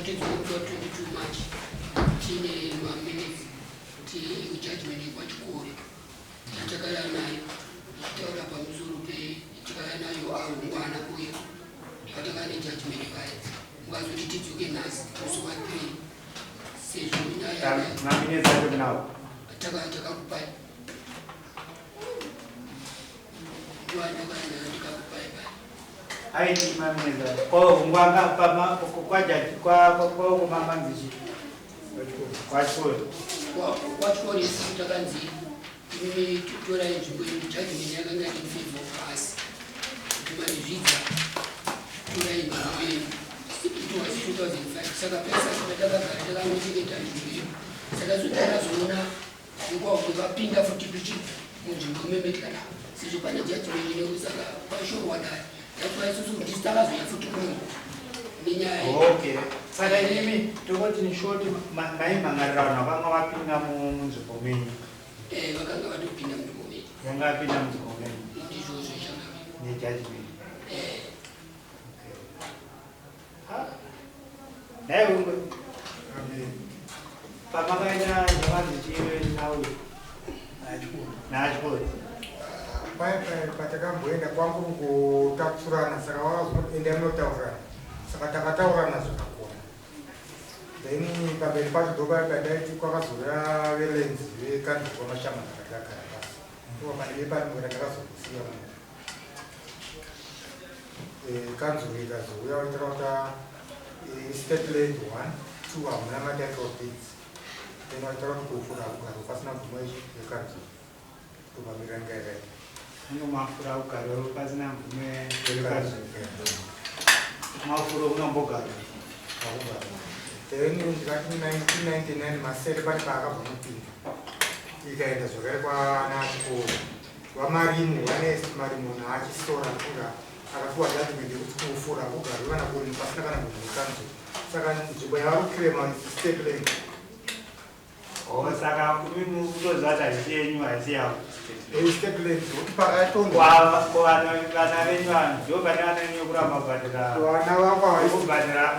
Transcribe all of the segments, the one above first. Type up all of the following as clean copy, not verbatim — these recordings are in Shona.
22 March tine minutes judgment kwachikoro atakala nayo taura pamusoro petakala nayo ngwana uyo atakala judgment pale ngazoti tidzoke nhasi musi wa 3 sezvo minutes acho nawo takakupai aiti mameza ngwanga kwajaji kwachikoro isi takanzi imi tora nzvimbo judgment yakanga iri favor of us kuti manizvidza torai nzvimbo yedu. It was 2005 saka pesa takagara takangochengeta nzvimbo yedu saka takazoona nguva kwakapinda futi munzvimbo memetikana sezvo pane judgment nekusaka kwashorwa dai yakuvaisusu kuti takazoya futi kuno nenyaya okay saka inimi tokoti nishoti maimhangarira vanhu vakanga vapinda munzvimbo menyu vakanga vatopinda munzvimbo menyu vanga vapinda munzvimbo menyu ndizvozvo zvanga nejudgment dai pamakaenda zvavazichiinawe nachikoro patakamboenda kwangu kutapsurana saka wakazoenda munotaurana saka takataurana zvakakona then pamberi pacho ndopadaiti kwakazouya velenzi vekanzwi kwamashama akatakagara pasi ndopandeve panongera takazokusiya kanzwi ikazouya vaitarakuta state land 1 2 hamuna matitle deeds then vaitaura kuti kufura kugaro pasina mvumo yekanzwi topamirangairaii unomafura ugaro pasina mvume yekanzwi mafuro unambogara akugara then ndikati 1999 masere pane paakabva mupinda ikaenda zvakare kwanachikoro vamarimu vanesti marimu naachisora kunga akapiwa judgment yekuti kufura kugara kana kuri pasina kana munhu wekanzwi saka nzvimbo yavarukirema state land saka kutoziva hazisi yenyu haisi yavo state land kuti pakatondo vana venyu vanhu ndo pane vana venyu yokuramba kubhadhira vana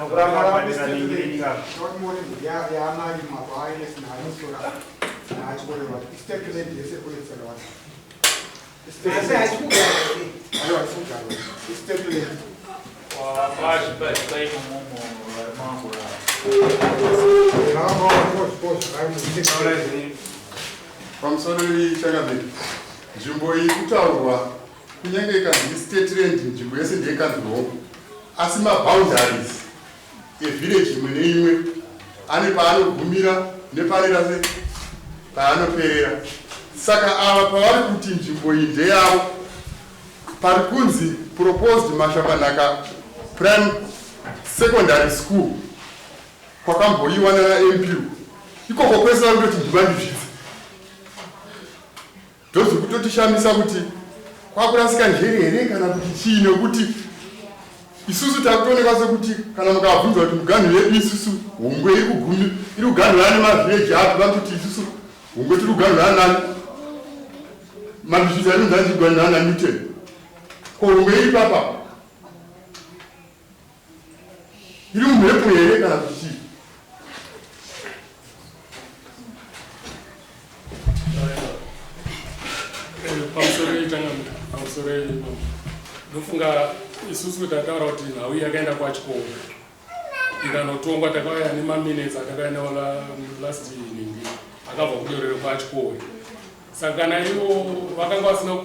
vakubhadhira ningirenyika yamarima paainesi naainosora naachikoreva state land yese kuetsera vanhu asi hachikugara aiwa haisikugarwa state land pamusoro ichakabeti nzvimbo iyi kutaurwa kunyange ikanzi state land nzvimbo yese ndeyekanzwiwo asi maboundaries evillage imwe neimwe ane paanogumira nepanera paanoperera saka ava pavari kuti nzvimbo iyi ndeyavo pari kunzi proposed mashakanaka prime secondary school kwakamboiwa nana-mpu ikoko kwese vari kutoti ndimandizvidza ndozi kutotishamisa kuti kwakurasika njeri here kana kuti chii nekuti isusu takutoonekwa sekuti kana mukabvunzwa kuti muganhu yedu isusu hungwe iri kuganhurana nemavhileji api vanoti isusu hungwe tiri kuganhurana nani mandizvidza rinonzi andiganhurana nanewton ko hungwe iri papa iri mumhepo here kana kuti chii pamusoro ndofunga isusu tataura kuti nhau yakaenda kwachikoro ikanotongwa takauya nemaminutes atakaenda nawo last evening akabva kudorero kwachikoro saka kana ivo vakanga vasina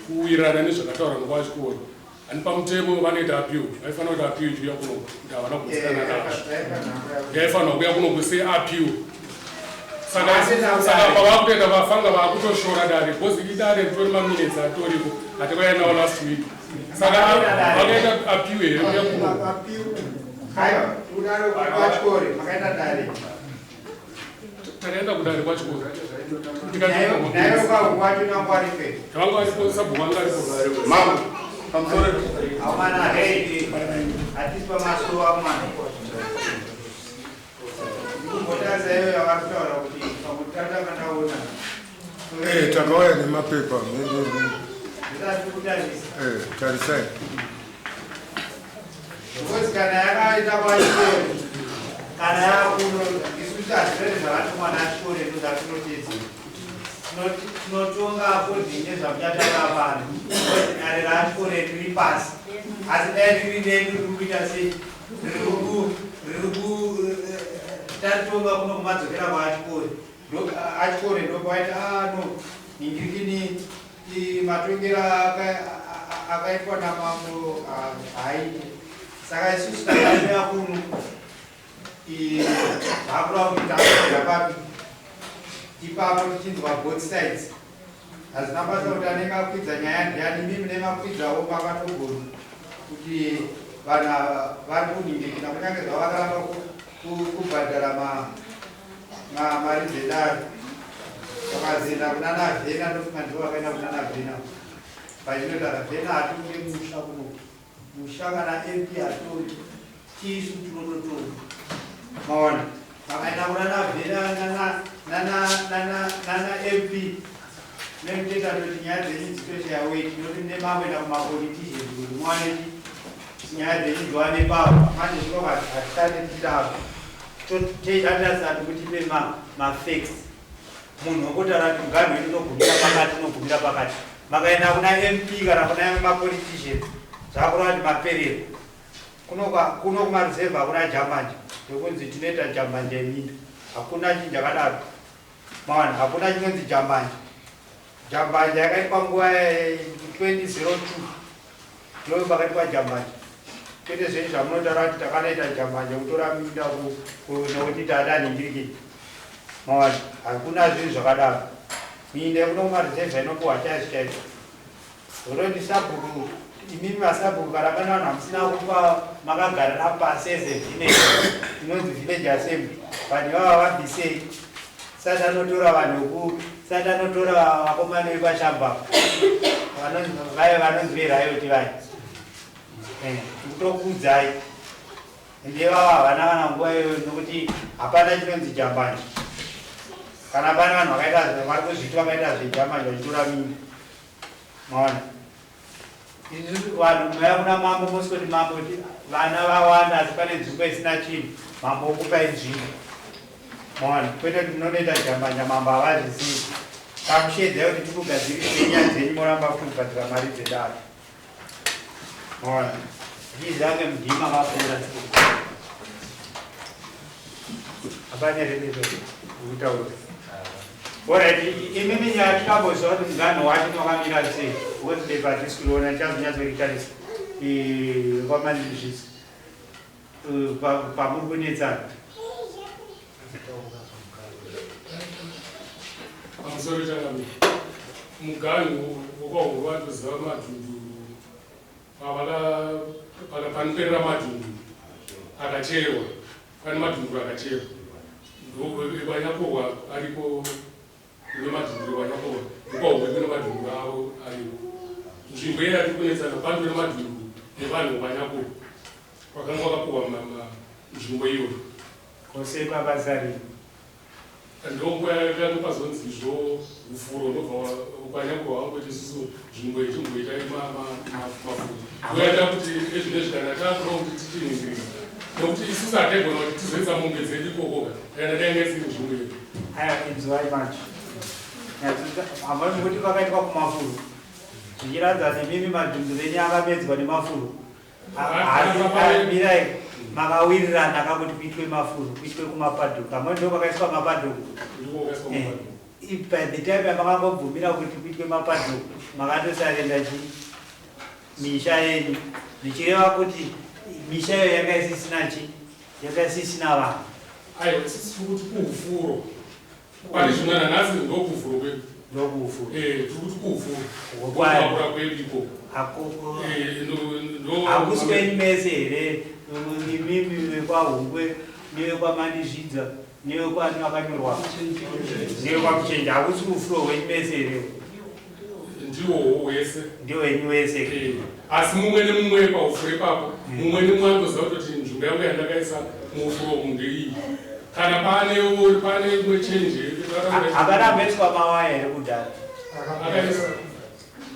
kuwirirana nezvakataurwa nokwachikoro ani pamutemo vanoita appeal vaifanira kuti appeal ichiuya kuno kuti havana kugutsikana nazvo yaifanira kuuya kuno kuse appeal saka pavakutoenda vafanga vakutoshora dare bcause idare ritori maminutes atoripo atakauya nawo last week saka vakaita appeal here uya kuno takaenda kudare kwachikoro vanga varipo sabhuku vanga varipo takauya nemapepa tarisai kana yakaita kwachikoro kana yakuno isusu hazvirere zvavati mwana ashore ndozvatinotedzera tinotonga kodhi nezvamunyatara vanhu ordinary rashore riri pasi asi dai riri redu riri kuita sei taritonga kuno kumadzokera kwaachikore ndokwaita no ningirikini matongera akaitwa namambo haite saka isusu takaimira kuno hakurauitapapi ipapo tichinzwa both sides hazina basa kuti anenge akwidza nyaya ndiani mimi nemakwidzawo makatogona kuti vanhu vari kuningirikina kunyange zvavakaramba kubhadhara mari dzenaro vakazenda kunana vhena ndofuma ndivo vakaenda kunana vhena pachinotara vhena hatonge musha kuno musha kana mp hatori tisu tinototora maona vakaenda kunana vhena nana mp nekuteta kuti nyaya dzenyu dzitoshayaweti noti nemamwena kumapoliticians kuti mwaneti nyaya dzenyu dziwane pavo manje zvinova hatishande tichidavo toiandasati kuti ive mafacts munhu wokutara kuti muganhu wedu unogumira pakati makaenda kuna mp kana kuna mapoliticians zvakurova kuti maperero kuno kumaruzevha hakuna jamanje yokunzi tinoita jambanje yeminda hakuna chinhu chakadaro mawana hakuna chinonzi jambanje jambanje yakaitwa nguva 2002 ndo pakaitwa jambanje kwete zvenyu zvamunotaura kuti takanaita jambanje kutora minda nekuti tadaningirikini mawana hakuna zvinhu zvakadaro minda kuno kumaruzevha inopuhwa chaizvo chaizvo zoroni sabhuku imimi masabhuku kana pana vanhu hamusina kupa makagarira pasi ezevillage inonzi village assembly vanhu ivava vabvisei sati anotora vanhu sati anotora vakomana vepashambako vaive vanonzi verayoti vai kutokudzai ende ivava havana kana nguva iyoyo nokuti hapana chinonzi jambanje kana pane vanhu vakaita vari kuzviti vakaita zvejambanje vachitora minda maona vanhu maya kuna mambo mosikoti mambo vana vawanda asi pane nzvimbo isina chinhu mambo okupai nzvimbo maona kwete kuti munonoita jambanja mambo havazvisii kakushedzai kuti tikugadzirisei nyaya dzenyu moramba kubhadhira mari dzedaro maona ndizange mudhima mapfuura hapane rebeto kutaura Alright, imimi ya tikaboziva kuti muganhu wacho makamira sei kuti bepa tisi kuona chazonyatsoitaris kwamanizvisi pamuri kunetsana pamusoro chakami muganhu wakahurwa watoziva madhundu panoperera madhundu akacherwa pane madhundu akacherwa ndovanyakorwa aripo kune madhundu vanyakorwa ndokwaumwe kune madhundu avo aripo nzvimbo iye yati kunetsana pano kune madhundu evanhu vanyakorwa kwakanga wakapuhwa nzvimbo iyoyo kose kwavazari ndonguva yakanga pazonzizvo ufuro ndobva ukanyakorwa wangoti isusu nzvimbo ichimboitai mafuro ndoyaita kuti ezvinezvi kana takuda kuti tichiningirisa nokuti isusu hataigona kuti tizoisa mombe dzedu ikokoga kana tainge siri nzvimbo yedu aya inzwai manje hambai kuti vakaitwa kumafuro zvichiratidza kuti mimi madhundu venyu akamedzwa nemafuro mirai makawirirana akakuti kuitwe mafuro kuitwe kumapadhuku amwe ndo kwakaiswa mapadhuku by the time yamakangobvumira kuti kuitwe mapadhuku makandosarenda misha yenyu zvichireva kuti misha iyo yakaisisina vanhu aiwa sisi kuti kuufuro kwani zvino nanhasi ndokufuro kwedu ndokufuro tirikuti kuufuro kuakura kwedu ikoko hakusi kwenyu mese here imimi wekwahungwe newekwamandizvidza newekwani wakanyorwa newekwakuchenja hakusi ufuro hwenyu mese here ndiwowo wese ndiwenyu wese asi mumwe nemumwe paufuro ipapo mumwe nemumwe anoziva kutoti nzvimbo yangu yandakaisa muufuro umu ndeiyi kana pane imwe chenje akarambetswa mawaya here kudhara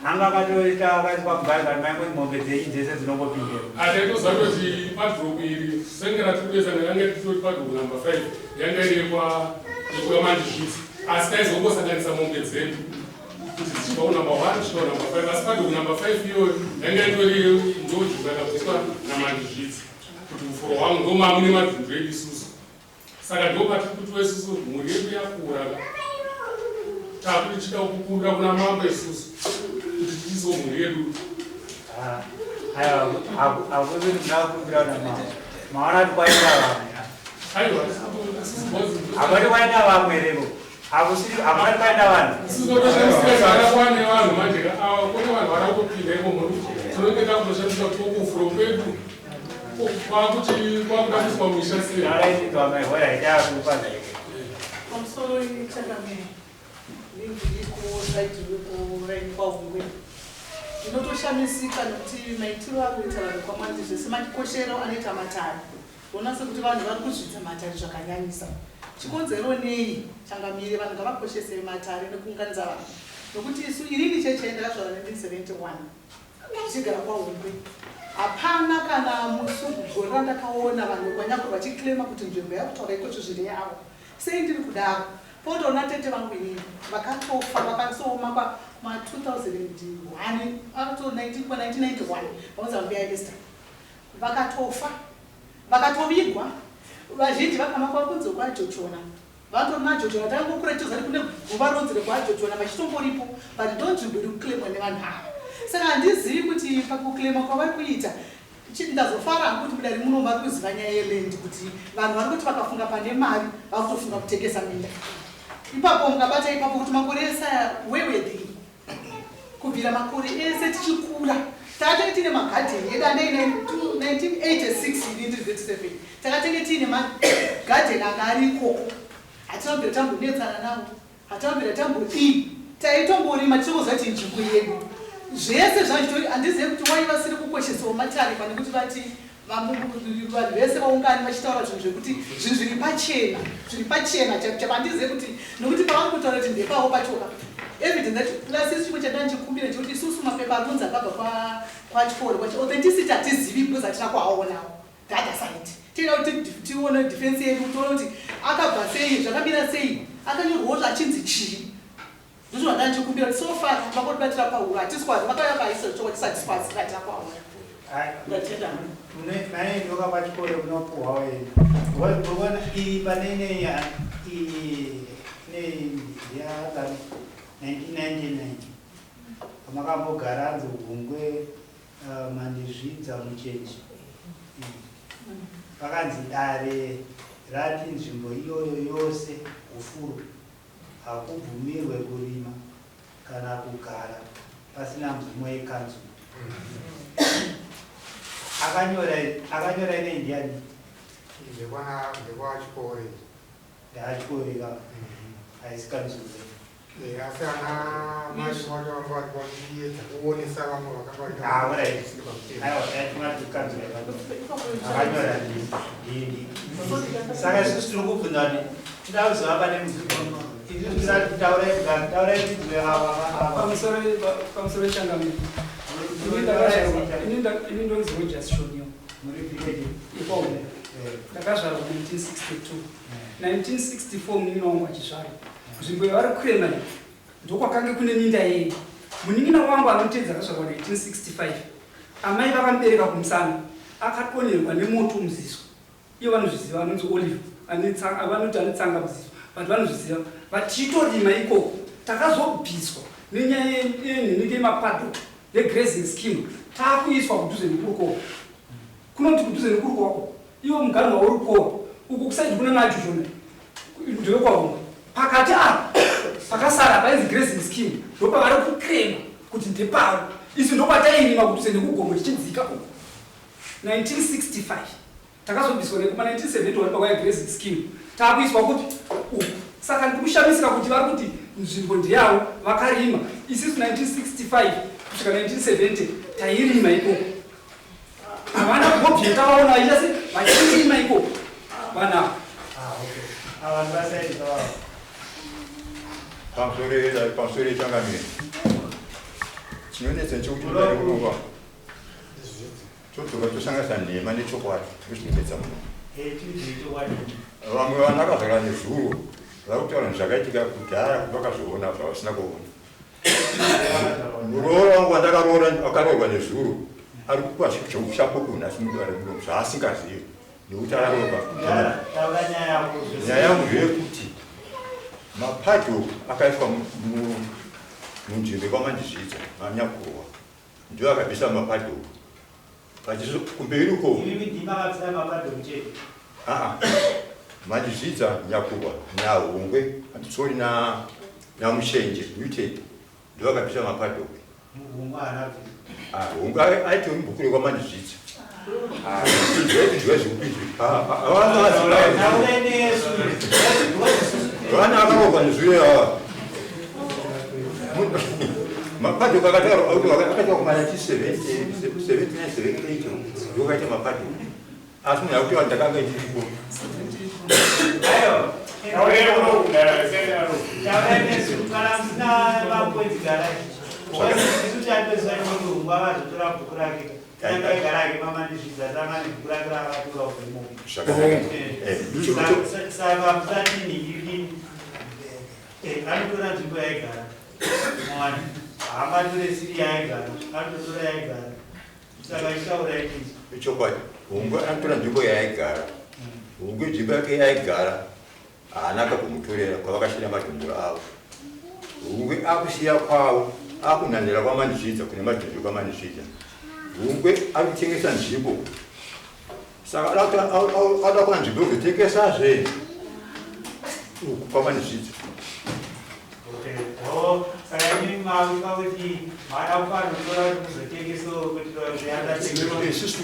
anga katoita akaiswa kubhaibhari maimwe mombe dzenyu dzese dzinongopindira ataitozatoti padhuropu iri sengera tirikupesana yange titoti padhuropu namba 5 yange irikuyamandizvitsi asi taizokosanganisa mombe dzedu kuti dzichikawo namba 1 kusvikawo namba 5 asi padhuropu namba 5 iyoyo yange itori njoji dzakabviswa namandizvitsi kuti ufuro hwangu ndomamune madhumbu edu isusu saka ndopatiri kuti wesusu mhuri yedu yakura takuti tichida kukunda kuna mambo isusu kuti tiiso mhuri yedu hakuzi ndinakumbira na mama maona tikwaita vamwe hapati kwaita vamwe revo hakusiri hapati kwaita vanhu sizotoshandisikaakwane vanhu majeka ava kune vanhu vada kutopinda imomo tinongeda kutoshandisa kufuro kwedu kwakuti kwakutamiswa musha sei araitidwa maihora itakupazaike pamusoro ichakamene ndingirikosaitiwekoraikwaungwe ndinotoshamisika nokuti maitiro akuita vanhu kwamandi zvese matikoshero anoita matare ona sekuti vanhu vari kuzvidza matare zvakanyanyisa chikonzero nei changamire vanhu ngavakoshese matare nekuunganidza vanhu nokuti isu irini cheche ndakazvara ne1971 tichigara kwaungwe hapana kana musuguro randakaona vanhu vanyakurwa vachiklema kuti nzvimbo yakutaura ikocho zviri yavo sei ndiri kudaro potoona tete vangu inini vakatofa vakasoma ma2001 1991 vaunza mbuya Esther vakatofa vakatovigwa vazhinji vakama kwakunze kwajochona vatorina jochona tangokuretizari kune guva ronzere kwajochona vachitomboripo but ndonzvimbo iri kuklemwa nevanhu ava saka handizivi kuti pakuklema kwavari kuita ndazofara kuti mudari muno vari kuziva nyaya yeland kuti vanhu vari kuti vakafunga pane mari vari kutofunga kutekesa minda ipapo mukabata ipapo kuti makore ese wewedhi kubvira makore ese tichikura takatenge tiine magadheni edu andai 1986 1937 takatenge tiine magadheni anga ari ikoko hatinobvira tambonetsana navo hatinobvira tambodii taitomborima tichingozvati nzvimbo yedu zvese zvachitori handizive kuti wai vasiri kukoshesawo matare pane kuti vati vanhu vese vaungani vachitaura zvinhu zvekuti zvinhu zviri pachena chaipo handizive kuti nokuti pavari kutaura kuti ndepavo pachoka evidence that lasisi chimwe chadanjikumbira chekuti isusu mapepa anonzi akabva kwachikoro kwacho authenticity hatizivi because hatina kuaonawo data site tinoda kuti tione defense yedu toona kuti akabva sei zvakamira sei akanyorwawo zvachinzi chii ndizvo zvadanjikumbira kuti so far vakotibatira pahuro hatiswazi vakauya vaisa chokwa tisatiswazi hatina kuaona ndatenda naye ndoka pachikoro kunopuhwa wenu ona iyi panene yaza 1999 pamakambogara anzi Ugungwe Mandizvidza Muchechi pakanzi dare rati nzvimbo iyoyo yose ufuru hakubvumirwe kurima kana kugara pasina mvumo yekanzu akanyora ine ndiani ndekwachikore ndaachikoreka haisikanzuze asi ana maivaavaaiedza kuonesa vamwe vakavaaakanyora ndindi saka isusu tiri kubvunza kuti tida kuziva pane muzvimo izvi zvirati taurai dzidzo pamusoro changamiri ini ndonzi Rogers Shonio ikome ndakazvarwa 1962 munin'ina wangu achizvarwa nzvimbo yavari kurema ndokwakange kune minda yei munin'ina wangu anotedza akazvarwa 1965 amai vakambereka kumusana akakonerwa nemoto muziso iyo vanozviziva anonzi Olive vanoti anetsanga muziso vanhu vanozviziva vatichitorima ikoko takazobviswa nenyaya yenheneke yemapadho negrazing scheme taakuiswa kudhuze nekurukova kunoti kudhuze nekurukova iwo muganwa urukova uku kusaidi kuna majuzhona ndevekwaumwe pakati apa pakasara painzi grazing scheme ndopavari kukrema kuti ndepavo isi ndopatairima kudhuze nekugombo tichidzika uku 1965 takazobviswa nekuma 1970 vari pakwaya grazing scheme taakuiswa kuti uku saka ndikushamisika kuti vari kuti nzvimbo ndeyavo vakarima isisu 1965 kusvika 1970 tairima ikoko havana kubveta vaona vachitasi vachirima ikoko vanavo avanhu vasaidza pamusoro changamire chinonetsa nchekuti udare kurongwa todzoka tosangasa nhema nechokwadi tozvinetsa muno vamwe vana vakazara nezuro vari kutaura zvakaitika kudhara kuti vakazoona zvavasina kuona muroora wangu wandakaroorwa nezuro ari kupashako kuna simudare muno zvaasingazivi nekuti araroorwa nyaya yangu ndeyekuti mapadho akaiswa munzvimbo kwamandizvidza manyakurwa ndiwo akabvisa mapadho kumberi uko mandizvidza nyakurwa nahongwe handisori namushenje muted ndiwo akabvisa mapadho hongwe aiti mubhukure kwamandizvidza vana akaroorwa nezvure ava mapadho akaita kuma1978 ndokaita mapadho asi munhu akuti vanhu ndakanga ndiripo anotora nzvimbo yaigara mwani hamatore siri yaigara anotora yaigara saka itaura ikii chokwadi hongwe anotora nzvimbo yaigara hongwe nzvimbo yake yaigara haana akagomutorera kwavakashira madhomboro avo hongwe akusiya kwavo akunanhira kwamandizvidza kune madhonzo kwamandizvidza hongwe ari kutengesa nzvimbo saka ada kuva nzvimbo yokutengesazve uku kwamandizvidza saka ini maviva kuti mada kufanotora kuti muzotengeso isusu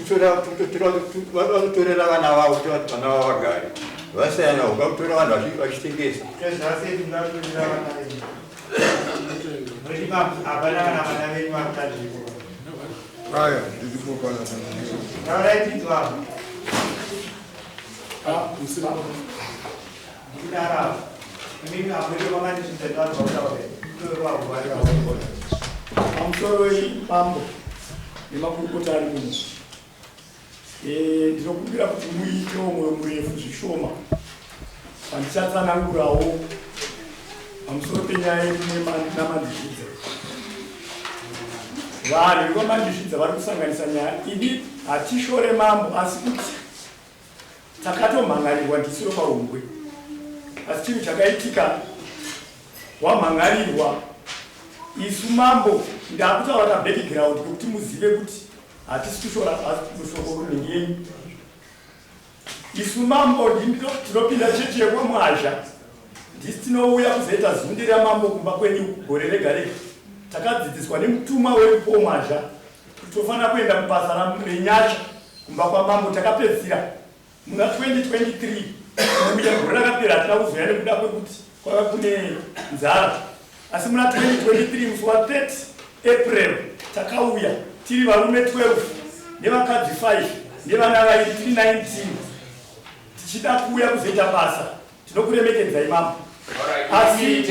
vanotorera vana vavo kuti vana vavo vagare vasiyana ukakutora vanhu vachitengesa zvaseti ngatorera vana venyu noti hapana kana vana venyu vakutazvivo aya ndizipokana tauraitidzwa ndikudara imimi hamuti kwamandizvidzatauraaure pamusoro wepambo nemakurukota ari kuno ndinokumbira kuti muitewo mwoyo murefu zvishoma pandichatsanangurawo pamusoro penyaya yedu namandizvidza vanhu vekwamandizvidza vari kusanganisa nyaya ini hatishore mambo asi kuti takatomhangarirwa ndisiro pahungwe asi chinhu chakaitika wamhangarirwa isu mambo ndakutaura kabackground kuti muzive kuti hatisi kushora mushoko runhingi yenyu isu mambo tinopinda chechi yekwamwazha ndisi tinouya kuzoita zundi ramambo kumba kwenyu gore rega rega takadzidziswa nemutuma wepomwazha kuti tofanira kuenda mubasa renyasha kumba kwamambo takapedzira muna 2023 muya gore rakapera hatina kuzoya nekuda kwekuti kwava kune nzara asi muna 2023 musi wa 30 April takauya tiri varume 12 nevakadzi 5 nevana vairi tiri 19 tichida kuuya kuzoita basa tinokuremekedzai mambo asi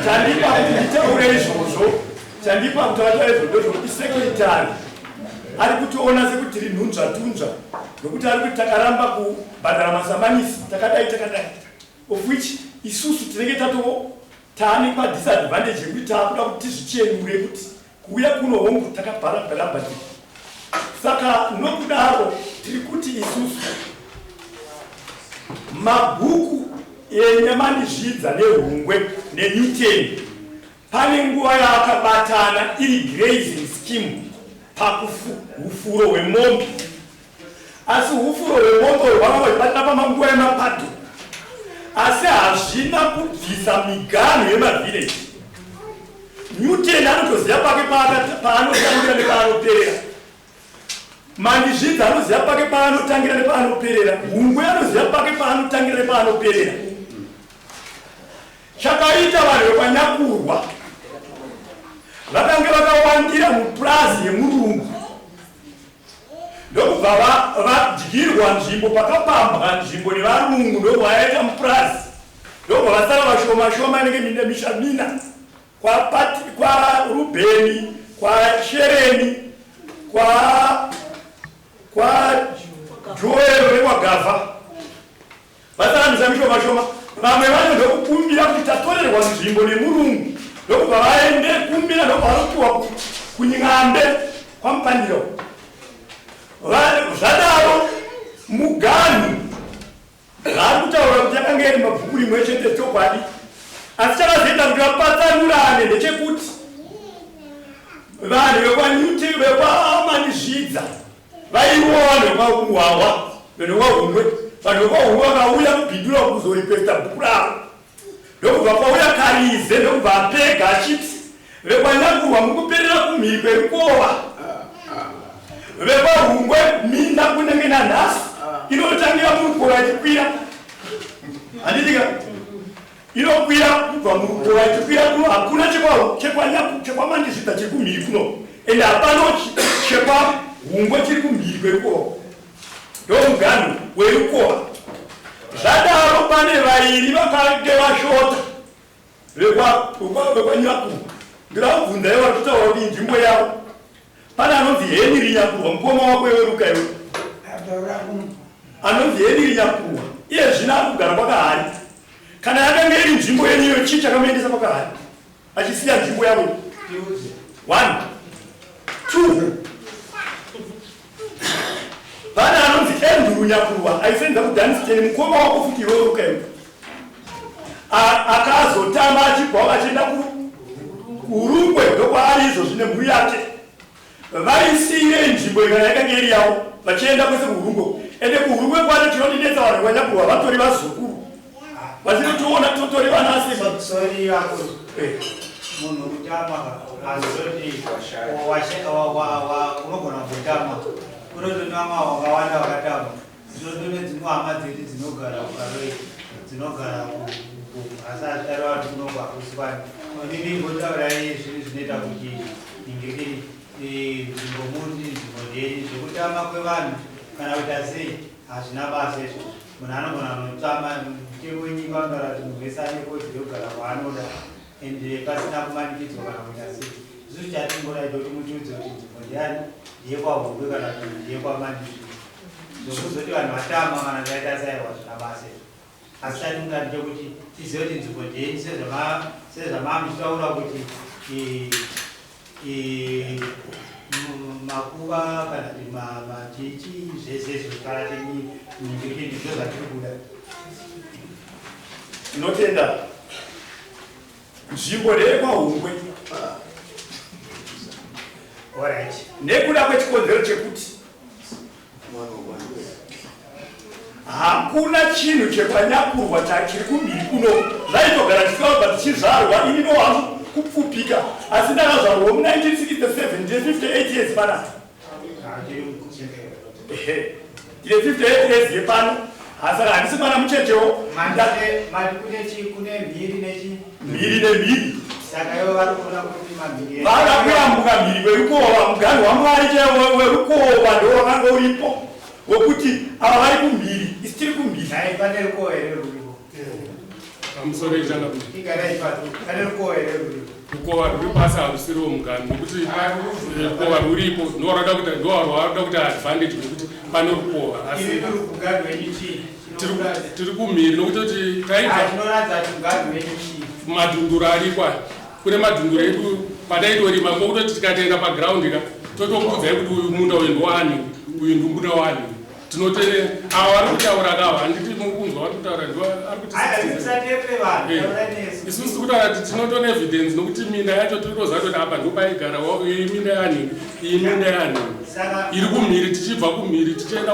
chandipa kuti nditaure izvozvo chandipa kuti vataura izvozvo zvokuti sekretari ari kutiona sekuti tiri nhunzvatunzva nokuti ari kuti takaramba kubhadhara masamanisi takadai of which isusu tinenge taane padisadvantage yekuti taakuda kuti tizvichenure kuti kuuya kuno hongu takabharabhara bhadhiri saka nokudaro tiri kuti isusu mabhuku enyamandizvidza nehungwe nenewton pane nguva yaakabatana iri grazing scheme pakuhufuro hwemombe asi hufuro hwemombe hwavava hwaibatana pamanguva yemapadho asi hazvina kubvisa miganho yemavhireji newton anotoziva pake paanotangira nepaanoperera mandizvidza anoziva pake paanotangira nepaanoperera hungwe anoziva pake paanotangira nepaanoperera chakaita vanhu vepanyakurwa vakange vakawandira mupurazi yemurungu ndokubva vadyirwa nzvimbo pakapambwa nzvimbo nevarungu ndokwayaita mupurazi ndobva vasara vashoma nenge mishamina kwa Rubeni, kwa Shereni, kwa Joel nekwagavha vasara mishoma vamwe vanoda kukumbira kuti tatorerwa nzvimbo nemurungu ndokubva vaende kumbira ndobva varopiwa kunyang'ambe kwamupandiro. Zvadaro muganhu vari kutaura kuti yakanga iri mabhuku rimwe chete chokwadi, asi chakazoita kuti vapatsanurane ndechekuti vanhu vekwaNuti vekwaManizvidza vaiona vekwauhwawa venokwaHungwe, vanhu vekwahungwe vakauya kubhindura kuzoripesta bhuku ravo ndokubva kwauya Karize ndokubva apega achiti vekwaNyakurwa mukuperera kumhiri kwerukova vekwahungwe minda kunenge nanhasi inotangira murukova ichikwira handitika inokwira kubva murukova ichikwira kuno hakuna chekwaManizvidza chiri kumhiri kuno ende hapano chekwahungwe chiri kumhiri kwerukova ndomuganhu werukova. Zvadaro pane vairi vakange vashota vekwaNyakurwa ndiravhunza ivo kutaura kuti nzvimbo yavo pane anonzi Henry Nyakurwa mukoma wako weruka iwe anonzi Henry Nyakurwa iye zvino ari kugara kwakahari. Kana yakanga iri nzvimbo yeniyo chii chakamuendesa kwakahari achisiya nzvimbo yavo? 1 2 pane anonzi Andrew Nyakurwa aisenza kudhanisteni mukoma wako futi iwe weruka iwe akazotama achibva achienda kurungwe ndokwaari izvo zvine mhuri yake vaisiyire nzvimbo ikana yakanga iri yavo vachienda kwese kuhurungwe ende kuhurungwe kwacho chinodinetsa vanhu veKwaNyakurwa vatori vazukuru vachinotiona totori vanasi munhu kutama azoti unogona kutama kunotonama wakawanda wakatama zvinotone dzimwe hama dzedu dzinogara kukaroi dzinogara asatari vantu kunogwa kusipani onini ngotaurai zvinhu zvinoita kuti ingekei nzvimbo muti nzvimbo ndeni zvekutama kwevanhu kana kuita sei hazvina basa izvo. Munhu anogona kunotama mutemo wenyika unotaura kuti munhu wese ane kodzero yekugara kwaanoda ende pasina kumanikidzwa kana kuita sei. Isusu chatingoda kuti mutiudze kuti nzvimbo ndiyani ndeyekwaHungwe kana kuti ndeyekwaManizvidza zvokuzoti vanhu vatama kana zaita sairwa zvina basa izvo. Asi chatingoda ndechekuti tizive kuti nzvimbo ndiyeni sezvamamuchitaura kuti makuva kana kuti machichi zvese zvekara tinyingiriki ndizvo zvatiri kuda. Tinotenda nzvimbo ndeyekwaHungwe nekuda kwechikonzero chekuti hakuna chinhu chekwaNyakurwa chachiri kumhiri kuno zvaitogara tisikabva tichizvarwa ini nohangu kupfupika asi ndakazvarwa mu1967 ndine 58 years panapa ndine 58 years yepano asi handisi mwana muchechewo kune mhiri nemhiri saka ivo vari kuona kuti mamhiri vakakuyambuka mhiri kwerukova muganhu waMwari chaiwo werukova ndo wakanga uripo wokuti ava vari kumhiri isi tiri kumhiri nai pane rukova here ruripo pamusoro ichanga kuti igarai pane rukova here ruripo rukova ruri pasi harusiriwo muganhu nokuti rukova ruripo ndowarwada kuti advantage nekuti pane rukova asi muganhu wenyu chii tiri kumhiri nokuti tinoratidza kuti muganhu wenyu chii madhunduru arikwa kune madhunduru edu padaitorima ngokutoti tikatenga pagraundi ka totokuudzai kuti uyu munda uyu ndoani uyu ndumbuda wani tinotene ava vari kutaura kava handiti mukunzwa vari kutaura isusu kutaura kuti tinotone evidence nokuti minda yacho tinotoziva kuti apa ndopaigara iyi minda yani iyi minda yani iri kumhiri tichibva kumhiri tichienda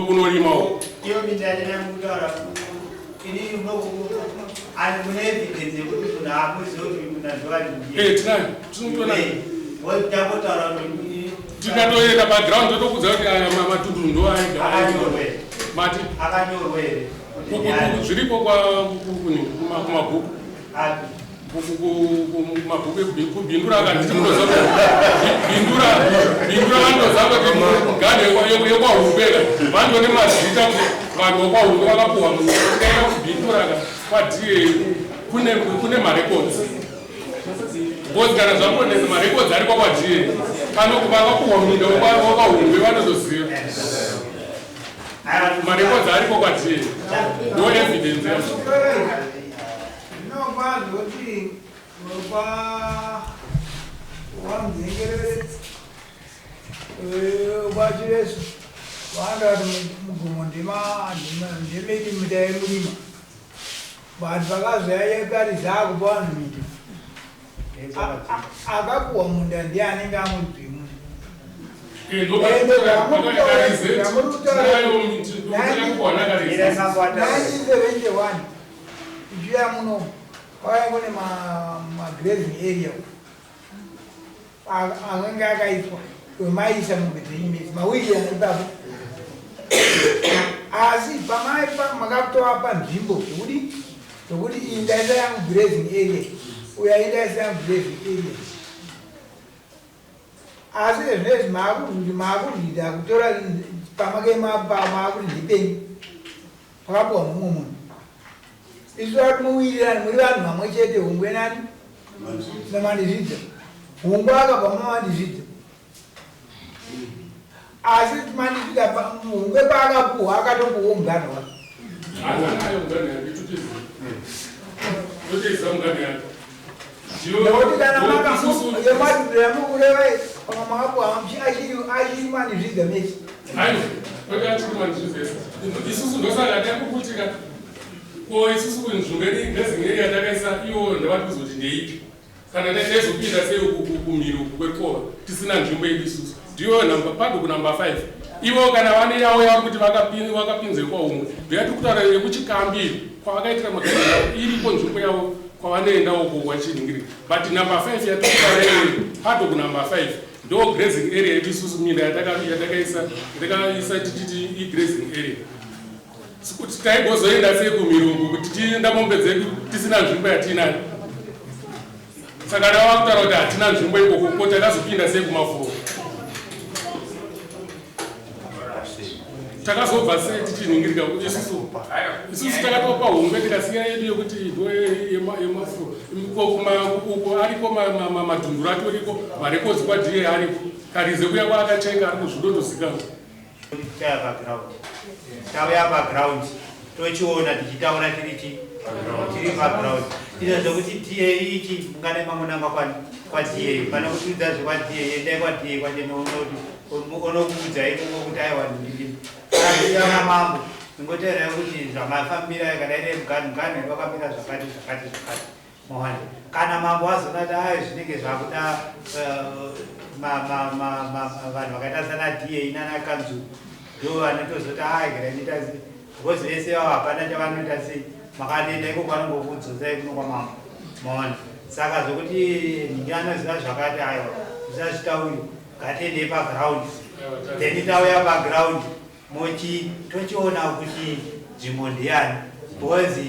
kunorimawo iyo minda yanamukutaura ini mune evidence yekuti munhu hamuzivi kuti munda ndowani takotaura tikatoenda paground totokudza kuti aya matunduru ndoaigaaati akanyorwa here zviripo kumabhuku mabhuku kubhindura akanditi munoza bhindura vanoza kuti muganhu yekwaHungwe vandone mazita vanhu vokwahundo vakapuhwa mukaenda kubhindura kwadhiye kune marekodzi because kana zvakonesa marekodzi ari kwakwadhiye kana vakapuhwa munda wokwahundo vanozoziva marekodzi ari kwakwadhiye no evidence yacho zvinokwazi wamdzengerere kwachiresu vandati mugumo ndimiti mita yemurima vanhu vakazoyayekari zakupa vanhu miti akapuwa munda ndianenge amudzimu ichiya muno kwaiva kune magrazing area anenge akaitwa wemaisa mubedzeimezi mawiri ipapo asi makatovapa nzvimbo zvokuti iyi ndaisa yangu grazing area uya indaisa yangu grazing area asi zvinezvi maakurwida kutora pamakaemapamakuri ndipenyu pakapuwa mumwe munhu isu ati muwirirani muri vanhu vamwe chete hungwe nani namandizvidza hungwe akabva mamandizvidza asi mandizvidza hungwe paakapuhwa akatombowo mugano wake nokuti kana yemadhudhira mukureva pamwe makapuhwa achiri mandizvidza mese isusu ndosaka takukutika ko isusu kunzvimbo yegazingeria yatakaisa iwo ndavati kuzoti ndeipi kana taizopinda sei kumhiri uku kwekova tisina nzvimbo yedu isusu ndiyo pado kunamba 5 ivo kana vane yavo yavari kuti vakapinze kwahumwe ndeyati kutaura yekuchikambi kwavakaitira magari yavo iripo nzvimbo yavo kwavanoenda uko wachiningiri but namba 5 yatikutaura iyo pado kunamba 5 ndo grazing area yedu isusu minda yatakaisa tichiti igrazing area kuti taigozoenda sei kumirungu kuti tienda mombe dzedu tisina nzvimbo yatinayo saka ndava kutaura kuti hatina nzvimbo ikoko ko takazopinda sei kumafuro takazobva sei tichiningirika kuti isusu takatopa humbe tikasiya yedu yekuti ndo yemafuro uko ariko madhunduru atoriko marekodzi kwadhiye ariko karize kuya kwaakacheka ari kuzvidondozikanwa tauya paground tochiona tichitaura tiri paground ita zvokuti da ichi mungane mamunanga kwa da pana kutiudza zvekwadha endai kwa da kwache onokuudza ikomo kuti aiwa ndindini kana mambo ingoteerai kuti zvamafambira kadaide mugani vakamira zvakati mohani kana mambo azonati ai zvinenge zvakuda vanhu vakaita sana da nanakanzu ndo vanotozoti aigiraitasi because vese vavo hapana chavanoita sei makatoenda iko kwanongokudzosai kuno kwamambo maona saka zvokuti ningi anoziva zvakati aiwa zvisazvitauri ngatiendei paground then tauya paground tochiona kuti nzvimbo ndeyani because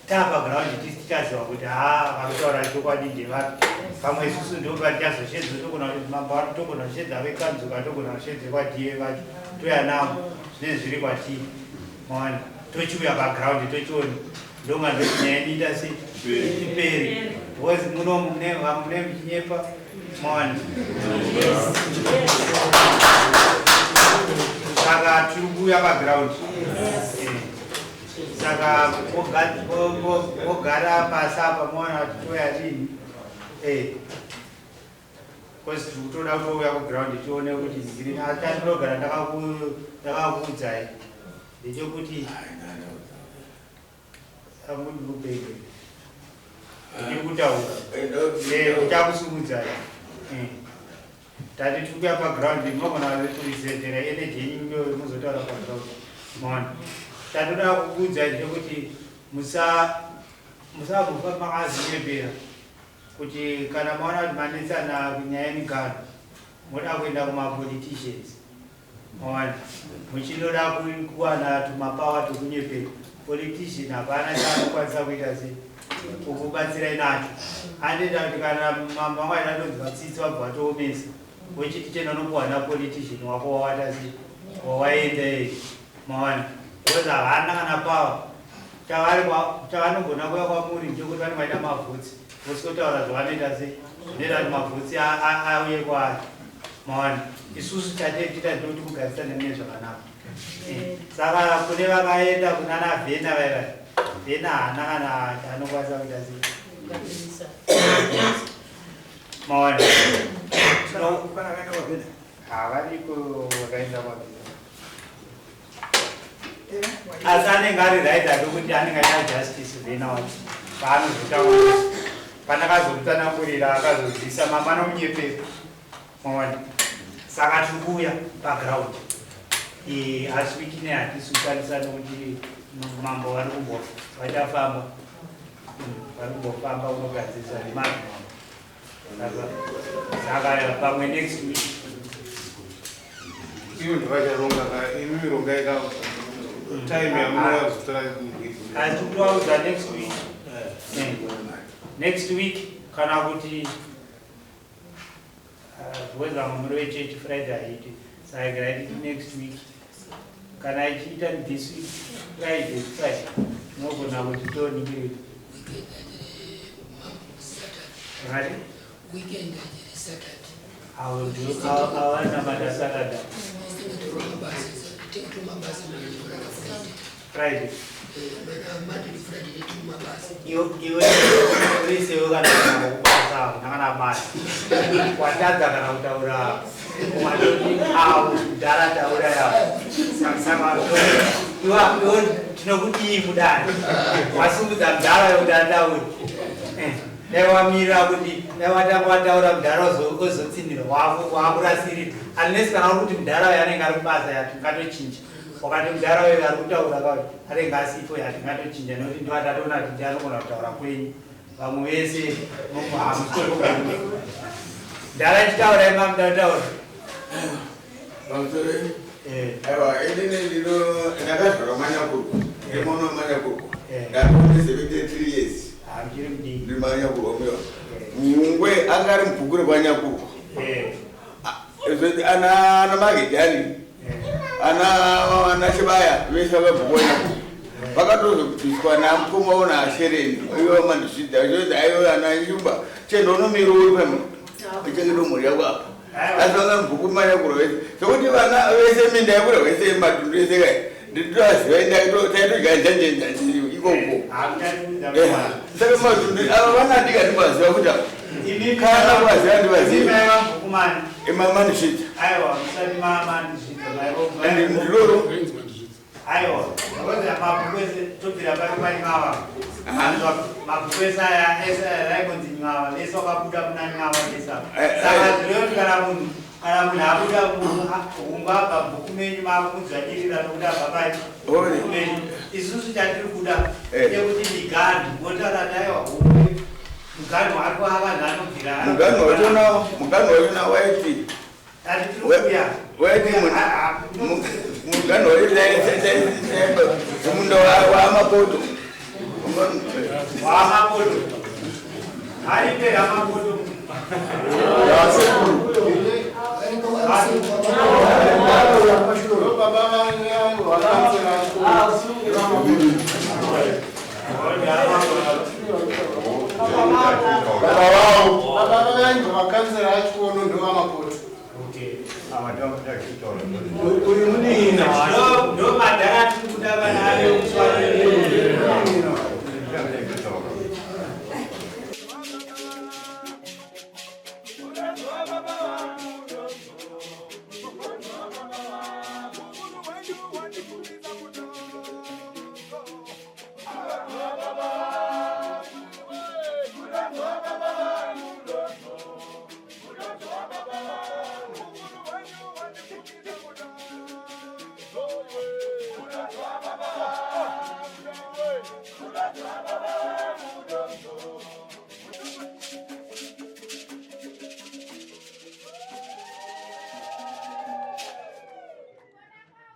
tapaground tichaziva kuti vakutaura chokwadi ndevapi pamwe isusu ndopatichazoshedza togona kuti mambo ano togona kushedza vekanzuka togona kushedze kwadiye vacho toya navo zvinenge zviri kwati maona tochiuya paground tochiona ndonga ndochinyaya sei iperi because munomu mune muchinyepa maona saka tiri kuuya paground saka mogara pasi apa maona kuti toya rini because tikutoda kutouya kuground tione kuti ziri atandinogara ndakakuudzai ndechekuti amudibupeke ndikutaura uchakusumudzai tati tikuya paground munogona kurisendera energy yenyu muzotaura paground maona tatoda kukuudzai ndechekuti musamufa makazinyepera kuti kana maona kuti manetsana kunyaya yemigano moda kuenda kumapoliticians maona muchinoda kuwana tumapawa tokunyepera politician hapana chaanokwanisa kuita sei kukubatsirai nacho andida kuti kana mamwe anodonzi vatsitsi vabva vatoomesa wechiti chena unopuhwa napolitician wako wawata sei wawaenda maona because havana kana pawa chavanogona kuya kwamuri ndekuti vane vaita mavhutsi vosikotaura zvavanoita sei zvinoita kuti mavhutsi auye kwaari maona isusu chatetiita ndoti kugarisana mune zvakanaka saka kune vakaenda kunana vhena vaiva vhena hana kana anokwanisa kuita sei maona havariko vakaenda kwavhena asi anenge ari right adokuti anenge aita justice vhena wacho paanozotaura panakazomutsanangurira akazodzisa mama nomunyepero maona saka tiri kuuya paground asi wiki ne hatisi kukwanisa nokuti mambo vari kumbofa vachafamba vari kumbofamba unogadzirisa nemazvi saka pamwe next week ivo ndivacharongaka imi mironga ika time yamunovazotora asi kutovaudza next week kana kuti weza mumiro wechechi friday aiti saka raiti next week kana ichiita this week friday nogona kuti toningiriti weekend Saturday. I will do our Saturday. Take to my bus Friday. Monday to Friday, take to my bus. You say you're going to pass out. What does that utaura? How Darata Uraya? You are good to know what you would have. What's with that Dara Udanda? Never mira kuti nevatakwataura mudhara ozotsinira waakura siri unless kana uri kuti mudhara uyo anenge ari kubasa yatingatochinja wakati mudhara uyo ari kutaura kauti anenge asipo yatingatochinja nokuti ndo atatoona kuti ndi anogona kutaura kwenyu vamwe vese mudhara ichitaura ima mudataura aiwa inini ndino ndakazvara manyakuru ndimono manyakuru ndatonde 73 years ndimanyakuru mungwe angari mubhuku remanyakuru ana magedani ana chibaya vese vabhuku wanyakuru vakatozobviswa namukoma ona ashereni ivo mandisvida aivo ana nyumba chendonomiro uri pamwe echengeta mhuri yako apa asi vanga mubhuku manyakuru vese sokuti vana vese minda yakura vese matundu ese kai nditoziva taitoganjanjenjasiriwo ikoko saka matundu ava vanandika ndivaziva kuti kana kuvaziva ndivaziva emamanishita ndiloro aiwa mabhuku ese tobvira pari panyava mabhuku ese raikonzi nyava vese wakabuda kuna nyava vesa saka zviroti kana munhu abuda humba pabhuku menyu mamudzvadirira nokuti abva paimenyu isusu chatiri kuda nekuti migani motarati aiwa humwe mugani wako avanhu anobvira mugani wachona waiti mugani waimunda wamapoto aripe ramapoto vakansera achikono ndovamapoto ndo madhara tiri kuda vana ave